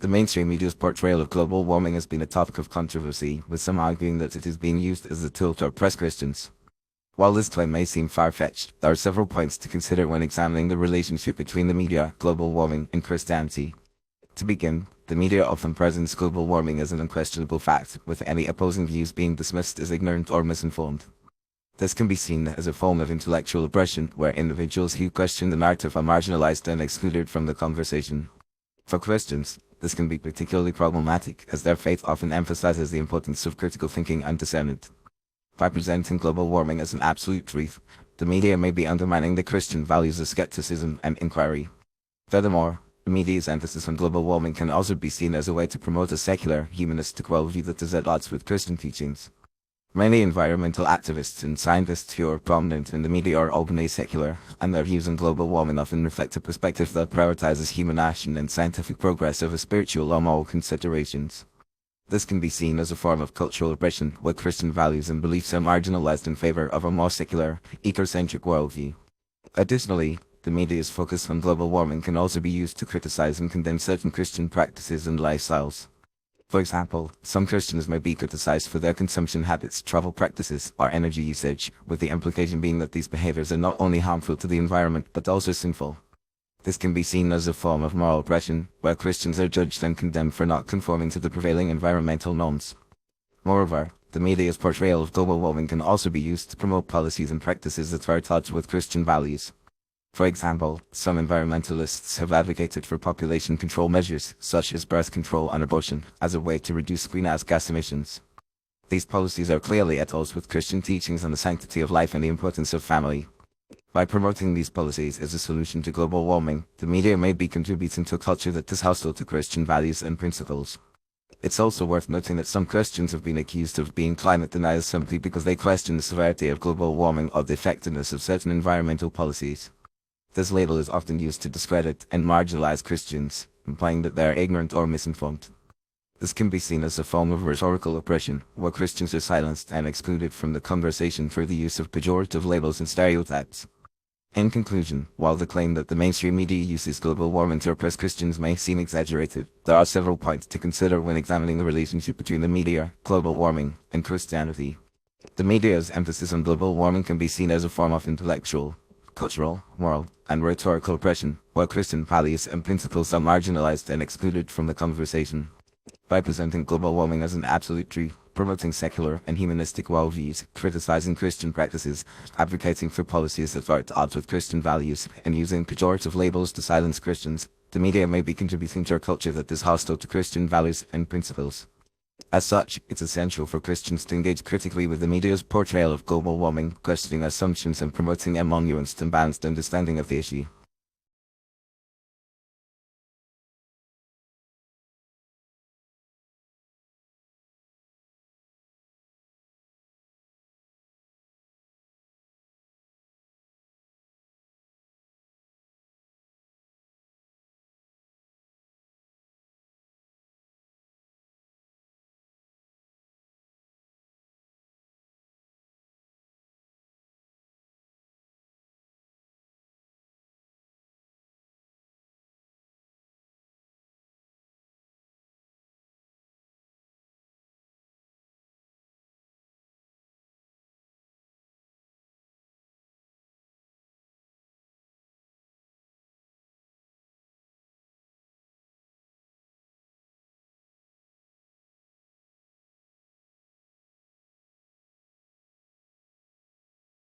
The mainstream media's portrayal of global warming has been a topic of controversy, with some arguing that it is being used as a tool to oppress Christians. While this claim may seem far-fetched, there are several points to consider when examining the relationship between the media, global warming, and Christianity. To begin, the media often presents global warming as an unquestionable fact, with any opposing views being dismissed as ignorant or misinformed. This can be seen as a form of intellectual oppression, where individuals who question the narrative are marginalized and excluded from the conversation. For Christians, this can be particularly problematic, as their faith often emphasizes the importance of critical thinking and discernment. By presenting global warming as an absolute truth, the media may be undermining the Christian values of skepticism and inquiry. Furthermore, the media's emphasis on global warming can also be seen as a way to promote a secular, humanistic worldview that is at odds with Christian teachings. Many environmental activists and scientists who are prominent in the media are openly secular, and their views on global warming often reflect a perspective that prioritizes human action and scientific progress over spiritual or moral considerations. This can be seen as a form of cultural oppression, where Christian values and beliefs are marginalized in favor of a more secular, eco-centric worldview. Additionally, the media's focus on global warming can also be used to criticize and condemn certain Christian practices and lifestyles. For example, some Christians may be criticized for their consumption habits, travel practices, or energy usage, with the implication being that these behaviors are not only harmful to the environment but also sinful. This can be seen as a form of moral oppression, where Christians are judged and condemned for not conforming to the prevailing environmental norms. Moreover, the media's portrayal of global warming can also be used to promote policies and practices that are at odds with Christian values. For example, some environmentalists have advocated for population control measures, such as birth control and abortion, as a way to reduce greenhouse gas emissions. These policies are clearly at odds with Christian teachings on the sanctity of life and the importance of family. By promoting these policies as a solution to global warming, the media may be contributing to a culture that is hostile to Christian values and principles. It's also worth noting that some Christians have been accused of being climate deniers simply because they question the severity of global warming or the effectiveness of certain environmental policies. This label is often used to discredit and marginalize Christians, implying that they are ignorant or misinformed. This can be seen as a form of rhetorical oppression, where Christians are silenced and excluded from the conversation through the use of pejorative labels and stereotypes. In conclusion, while the claim that the mainstream media uses global warming to oppress Christians may seem exaggerated, there are several points to consider when examining the relationship between the media, global warming, and Christianity. The media's emphasis on global warming can be seen as a form of intellectual, cultural, moral, and rhetorical oppression, where Christian values and principles are marginalized and excluded from the conversation. By presenting global warming as an absolute truth, promoting secular and humanistic worldviews, criticizing Christian practices, advocating for policies that are at odds with Christian values, and using pejorative labels to silence Christians, the media may be contributing to a culture that is hostile to Christian values and principles. As such, it's essential for Christians to engage critically with the media's portrayal of global warming, questioning assumptions and promoting a nuanced and balanced understanding of the issue.